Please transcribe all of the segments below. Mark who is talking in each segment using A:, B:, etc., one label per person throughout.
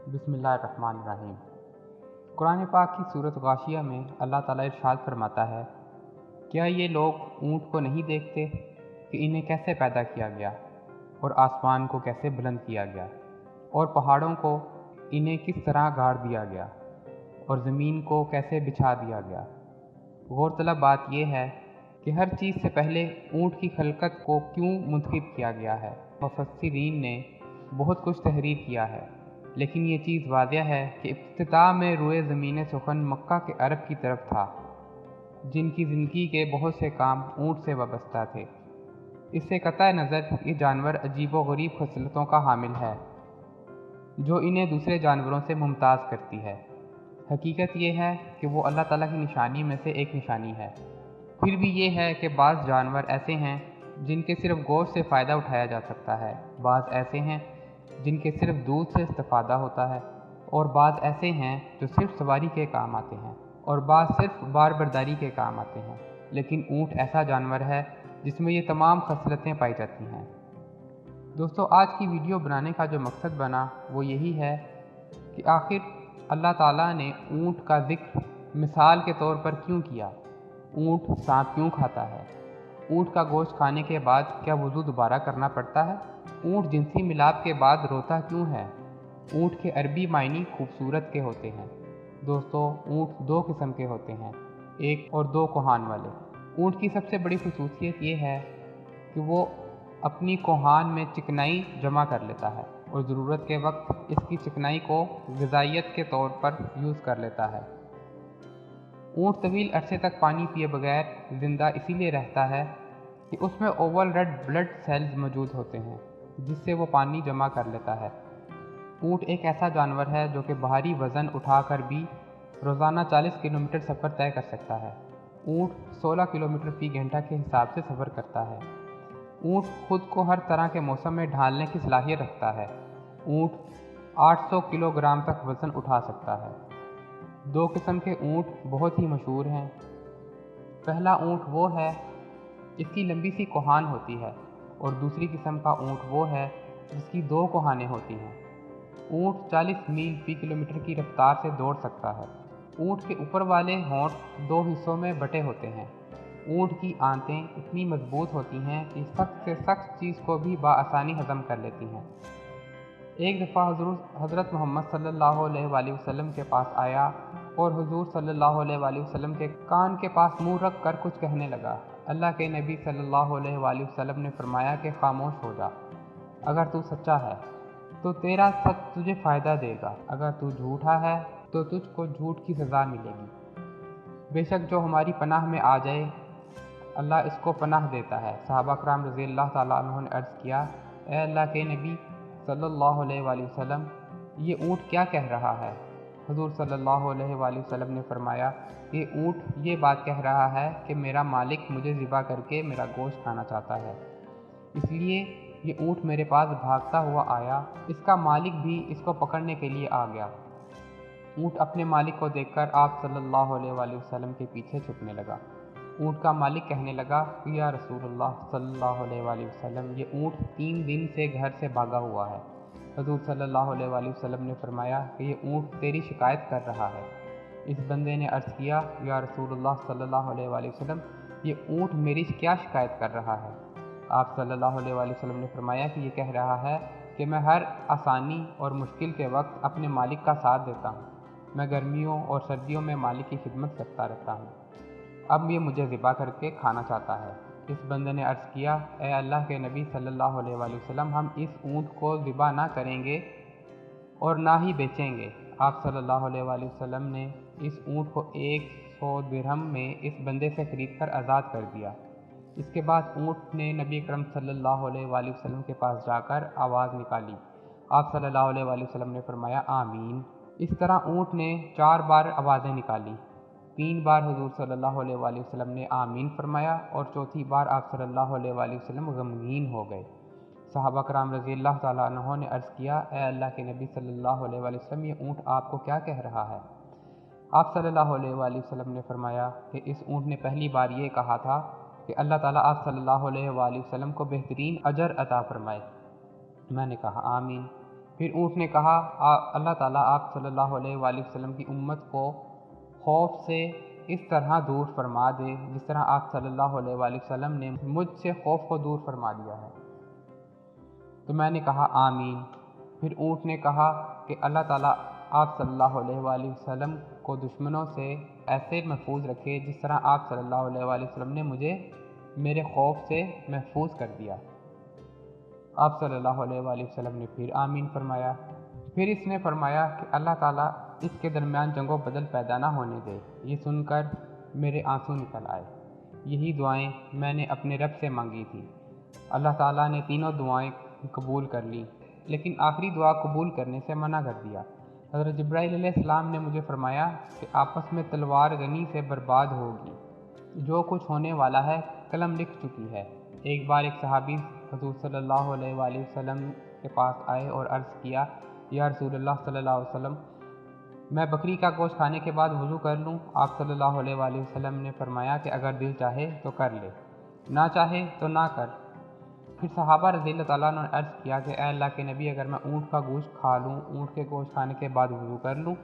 A: बिस्मिल्लाहिर्रहमानिर्रहीम। कुरान पाक की सूरत गाशिया में अल्लाह ताला इरशाद फरमाता है, क्या ये लोग ऊँट को नहीं देखते कि इन्हें कैसे पैदा किया गया और आसमान को कैसे बुलंद किया गया और पहाड़ों को इन्हें किस तरह गाड़ दिया गया और ज़मीन को कैसे बिछा दिया गया। गौरतलब बात यह है कि हर चीज़ से पहले ऊँट की खलकत को क्यों मुंतखब किया गया है। मुफस्सिरीन ने बहुत कुछ तहरीर किया है, लेकिन ये चीज़ वाज़िह है कि इब्तिदा में रुए ज़मीन सुखन मक्का के अरब की तरफ था, जिनकी ज़िंदगी के बहुत से काम ऊँट से वाबस्ता थे। इससे कतई नज़र ये जानवर अजीब व गरीब खसलतों का हामिल है, जो इन्हें दूसरे जानवरों से मुमताज़ करती है। हकीकत ये है कि वो अल्लाह ताला की निशानी में से एक निशानी है। फिर भी ये है कि बाज़ जानवर ऐसे हैं जिनके सिर्फ गोश्त से फ़ायदा उठाया जा सकता है, बाज़ ऐसे हैं जिनके सिर्फ दूध से इस्तेफ़ादा होता है, और बाज़ ऐसे हैं जो सिर्फ सवारी के काम आते हैं, और बाज़ सिर्फ बार बर्दारी के काम आते हैं। लेकिन ऊँट ऐसा जानवर है जिसमें ये तमाम खसलतें पाई जाती हैं। दोस्तों, आज की वीडियो बनाने का जो मकसद बना वो यही है कि आखिर अल्लाह ताला ने ऊँट का ज़िक्र मिसाल के तौर पर क्यों किया। ऊँट सांप क्यों खाता है? ऊँट का गोश्त खाने के बाद क्या वज़ू दोबारा करना पड़ता है? ऊँट जिनसी मिलाप के बाद रोता क्यों है? ऊँट के अरबी मायनी खूबसूरत के होते हैं। दोस्तों, ऊँट दो किस्म के होते हैं, एक और दो कोहान वाले। ऊँट की सबसे बड़ी खसूसियत ये है कि वो अपनी कोहान में चिकनाई जमा कर लेता है और ज़रूरत के वक्त इसकी चिकनाई को ग़िज़ाइयत के तौर पर यूज़ कर लेता है। ऊँट तवील अरसे तक पानी पिए बगैर ज़िंदा इसीलिए रहता है कि उसमें ओवल रेड ब्लड सेल्स मौजूद होते हैं, जिससे वो पानी जमा कर लेता है। ऊँट एक ऐसा जानवर है जो कि भारी वज़न उठाकर भी रोज़ाना 40 किलोमीटर सफ़र तय कर सकता है। ऊँट 16 किलोमीटर फ़ी घंटा के हिसाब से सफ़र करता है। ऊँट खुद को हर तरह के मौसम में ढालने की सलाहियत रखता है। ऊँट 800 किलोग्राम तक वज़न उठा सकता है। दो किस्म के ऊँट बहुत ही मशहूर हैं। पहला ऊँट वो है जिसकी लंबी सी कोहान होती है, और दूसरी किस्म का ऊँट वो है जिसकी दो कोहानें होती हैं। ऊँट 40 मील फ़ी किलोमीटर की रफ्तार से दौड़ सकता है। ऊँट के ऊपर वाले होंठ दो हिस्सों में बटे होते हैं। ऊँट की आंतें इतनी मजबूत होती हैं कि सख्त से सख्त चीज़ को भी बआसानी हज़म कर लेती हैं। एक दफ़ा हज़रत मोहम्मद सल्लल्लाहु अलैहि वसल्लम के पास आया और हुज़ूर सल्लल्लाहु अलैहि वसल्लम के कान के पास मुँह रख कर कुछ कहने लगा। अल्लाह के नबी सल्लल्लाहु अलैहि वसल्लम ने फरमाया कि खामोश हो जा। अगर तू सच्चा है तो तेरा सच तुझे फ़ायदा देगा, अगर तू झूठा है तो तुझको झूठ की सज़ा मिलेगी। बेशक जो हमारी पनाह में आ जाए, अल्लाह इसको पनाह देता है। सहाबा कराम रज़ी अल्लाह ताला अन्हुम ने अर्ज़ किया, ए अल्लाह के नबी सल्लल्लाहु अलैहि वसल्लम, ये ऊँट क्या कह रहा है? हुज़ूर सल्लल्लाहु अलैहि वसल्लम ने फरमाया, ये ऊँट ये बात कह रहा है कि मेरा मालिक मुझे ज़िबा करके मेरा गोश्त खाना चाहता है, इसलिए ये ऊँट मेरे पास भागता हुआ आया। इसका मालिक भी इसको पकड़ने के लिए आ गया। ऊँट अपने मालिक को देखकर आप सल्लल्लाहु अलैहि वसल्लम के पीछे छुपने लगा। ऊँट का मालिक कहने लगा, या रसूलुल्लाह सल्लल्लाहु अलैहि वसल्लम, ये ऊँट 3 दिन से घर से भागा हुआ है। हुज़ूर सल्लल्लाहु अलैहि वसल्लम ने फरमाया कि ये ऊँट तेरी शिकायत कर रहा है। इस बंदे ने अर्ज़ किया, या रसूलुल्लाह सल्लल्लाहु अलैहि वसल्लम, ये ऊँट मेरी क्या शिकायत कर रहा है? आप सल्लल्लाहु अलैहि वसल्लम ने फरमाया कि ये कह रहा है कि मैं हर आसानी और मुश्किल के वक्त अपने मालिक का साथ देता हूँ। मैं गर्मियों और सर्दियों में मालिक की खिदमत करता रहता हूँ। अब ये मुझे ज़िबा करके खाना चाहता है। इस बंदे ने अर्ज़ किया, ए अल्लाह के नबी सल्लल्लाहु अलैहि वसल्लम, हम इस ऊँट को ज़िबा ना करेंगे और ना ही बेचेंगे। आप सल्लल्लाहु अलैहि वसल्लम ने इस ऊँट को 100 दिरहम में इस बंदे से ख़रीद कर आज़ाद कर दिया। इसके बाद ऊँट ने नबी अकरम सल्लल्लाहु अलैहि वसल्लम के पास जाकर आवाज़ निकाली। आप सल्लल्लाहु अलैहि वसल्लम ने फरमाया, आमीन। इस तरह ऊँट ने 4 बार आवाज़ें निकाली। 3 बार हुज़ूर सल्लल्लाहु अलैहि वसल्लम ने आमीन फरमाया और चौथी बार आप सल्लल्लाहु अलैहि वसल्लम गमगीन हो गए। सहाबा कराम रज़ी अल्लाह ताला अन्हुम ने अर्ज़ किया, ए अल्लाह के नबी सल्लल्लाहु अलैहि वसल्लम, ये ऊँट आपको क्या कह रहा है? आप सल्लल्लाहु अलैहि वसल्लम ने फरमाया कि इस ऊँट ने पहली बार ये कहा था कि अल्लाह ताला आप सल्लल्लाहु अलैहि वसल्लम को बेहतरीन अजर अता फरमाए। मैंने कहा आमीन। پھر اونٹ نے کہا اللہ تعالیٰ آپ صلی اللہ علیہ وآلہ وسلم کی امت کو خوف سے اس طرح دور فرما دے جس طرح آپ صلی اللہ علیہ وآلہ وسلم نے مجھ سے خوف کو دور فرما دیا ہے۔ تو میں نے کہا آمین۔ پھر اونٹ نے کہا کہ اللہ تعالیٰ آپ صلی اللہ علیہ وآلہ وسلم کو دشمنوں سے ایسے محفوظ رکھے جس طرح آپ صلی اللہ علیہ وآلہ وسلم نے مجھے میرے خوف سے محفوظ کر دیا۔ آپ صلی اللہ علیہ وآلہ وسلم نے پھر آمین فرمایا۔ پھر اس نے فرمایا کہ اللہ تعالیٰ اس کے درمیان جنگ و بدل پیدا نہ ہونے دے۔ یہ سن کر میرے آنسو نکل آئے۔ یہی دعائیں میں نے اپنے رب سے مانگی تھی۔ اللہ تعالیٰ نے تینوں دعائیں قبول کر لیں، لیکن آخری دعا قبول کرنے سے منع کر دیا۔ حضرت جبرائیل علیہ السلام نے مجھے فرمایا کہ آپس میں تلوار غنی سے برباد ہوگی، جو کچھ ہونے والا ہے قلم لکھ چکی ہے۔ ایک بار ایک صحابی حضور صلی اللہ علیہ وآلہ وسلم کے پاس آئے اور عرض کیا، یا رسول اللہ صلی اللہ علیہ وسلم، میں بکری کا گوشت کھانے کے بعد وضو کر لوں؟ آپ صلی اللہ علیہ وآلہ وسلم نے فرمایا کہ اگر دل چاہے تو کر لے، نہ چاہے تو نہ کر۔ پھر صحابہ رضی اللہ تعالیٰ نے عرض کیا کہ اے اللہ کے نبی، اگر میں اونٹ کا گوشت کھا لوں، اونٹ کے گوشت کھانے کے بعد وضو کر لوں؟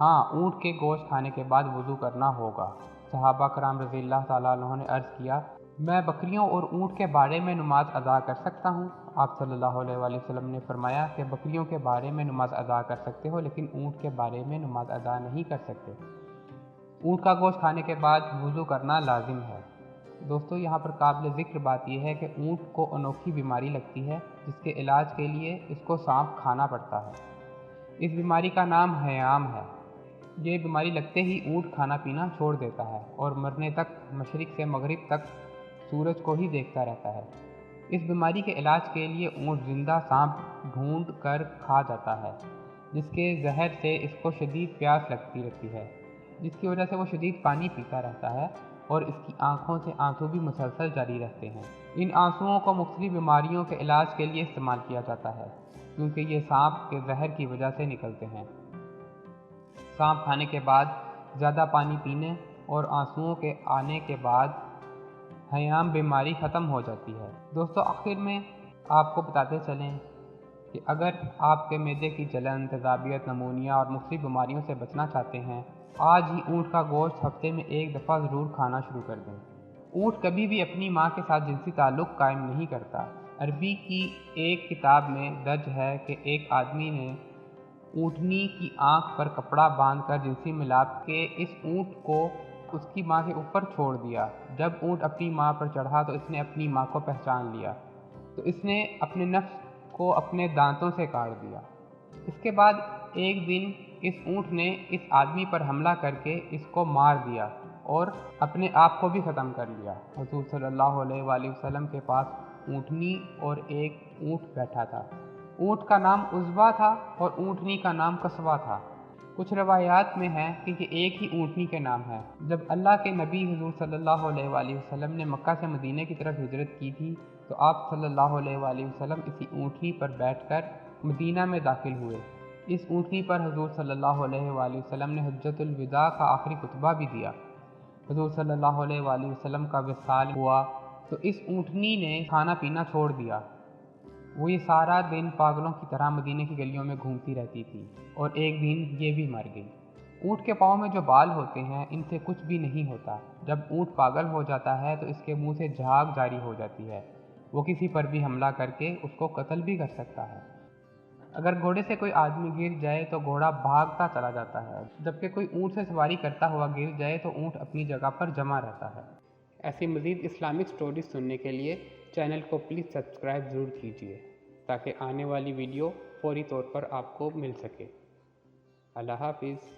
A: ہاں، اونٹ کے گوشت کھانے کے بعد وضو کرنا ہوگا۔ صحابہ کرام رضی اللہ تعالیٰ عنہ نے عرض کیا، میں بکریوں اور اونٹ کے بارے میں نماز ادا کر سکتا ہوں؟ آپ صلی اللہ علیہ وآلہ وسلم نے فرمایا کہ بکریوں کے بارے میں نماز ادا کر سکتے ہو، لیکن اونٹ کے بارے میں نماز ادا نہیں کر سکتے۔ اونٹ کا گوشت کھانے کے بعد وضو کرنا لازم ہے۔ دوستو، یہاں پر قابل ذکر بات یہ ہے کہ اونٹ کو انوکھی بیماری لگتی ہے جس کے علاج کے لیے اس کو سانپ کھانا پڑتا ہے۔ اس بیماری کا نام ہیام ہے۔ یہ بیماری لگتے ہی اونٹ کھانا پینا چھوڑ دیتا ہے اور مرنے تک مشرق سے مغرب تک سورج کو ہی دیکھتا رہتا ہے۔ اس بیماری کے علاج کے لیے اونٹ زندہ سانپ ڈھونڈ کر کھا جاتا ہے، جس کے زہر سے اس کو شدید پیاس لگتی رہتی ہے، جس کی وجہ سے وہ شدید پانی پیتا رہتا ہے اور اس کی آنکھوں سے آنسو بھی مسلسل جاری رہتے ہیں۔ ان آنسوؤں کو مختلف بیماریوں کے علاج کے لیے استعمال کیا جاتا ہے، کیونکہ یہ سانپ کے زہر کی وجہ سے نکلتے ہیں۔ سانپ کھانے کے بعد زیادہ پانی پینے اور آنسوؤں کے آنے کے بعد ہیام بیماری ختم ہو جاتی ہے۔ دوستو، آخر میں آپ کو بتاتے چلیں کہ اگر آپ کے معدے کی جلن، تیزابیت، نمونیا اور مختلف بیماریوں سے بچنا چاہتے ہیں، آج ہی اونٹ کا گوشت ہفتے میں ایک دفعہ ضرور کھانا شروع کر دیں۔ اونٹ کبھی بھی اپنی ماں کے ساتھ جنسی تعلق قائم نہیں کرتا۔ عربی کی ایک کتاب میں درج ہے کہ ایک آدمی نے اونٹنی کی آنکھ پر کپڑا باندھ کر جنسی ملاپ کے اس اونٹ کو اس کی ماں کے اوپر چھوڑ دیا۔ جب اونٹ اپنی ماں پر چڑھا تو اس نے اپنی ماں کو پہچان لیا، تو اس نے اپنے نفس کو اپنے دانتوں سے کاٹ دیا۔ اس کے بعد ایک دن اس اونٹ نے اس آدمی پر حملہ کر کے اس کو مار دیا اور اپنے آپ کو بھی ختم کر لیا۔ حضور صلی اللہ علیہ وآلہ وسلم کے پاس اونٹنی اور ایک اونٹ بیٹھا تھا۔ اونٹ کا نام عزبہ تھا اور اونٹنی کا نام قصبہ تھا۔ کچھ روایات میں ہے کہ یہ ایک ہی اونٹنی کے نام ہے۔ جب اللہ کے نبی حضور صلی اللہ علیہ وآلہ وسلم نے مکہ سے مدینہ کی طرف ہجرت کی تھی تو آپ صلی اللہ علیہ وآلہ وسلم اسی اونٹنی پر بیٹھ کر مدینہ میں داخل ہوئے۔ اس اونٹنی پر حضور صلی اللہ علیہ وآلہ وسلم نے حجۃ الوداع کا آخری خطبہ بھی دیا۔ حضور صلی اللہ علیہ وآلہ وسلم کا وصال ہوا تو اس اونٹنی نے کھانا پینا چھوڑ دیا۔ وہ یہ سارا دن پاگلوں کی طرح مدینہ کی گلیوں میں گھومتی رہتی تھی اور ایک دن یہ بھی مر گئی۔ اونٹ کے پاؤں میں جو بال ہوتے ہیں ان سے کچھ بھی نہیں ہوتا۔ جب اونٹ پاگل ہو جاتا ہے تو اس کے منہ سے جھاگ جاری ہو جاتی ہے۔ وہ کسی پر بھی حملہ کر کے اس کو قتل بھی کر سکتا ہے۔ اگر گھوڑے سے کوئی آدمی گر جائے تو گھوڑا بھاگتا چلا جاتا ہے، جبکہ کوئی اونٹ سے سواری کرتا ہوا گر جائے تو اونٹ اپنی جگہ پر جمع رہتا ہے۔ ایسی مزید اسلامک سٹوریز سننے کے لیے چینل کو پلیز سبسکرائب ضرور کیجیے تاکہ آنے والی ویڈیو فوری طور پر آپ کو مل سکے۔ اللہ حافظ۔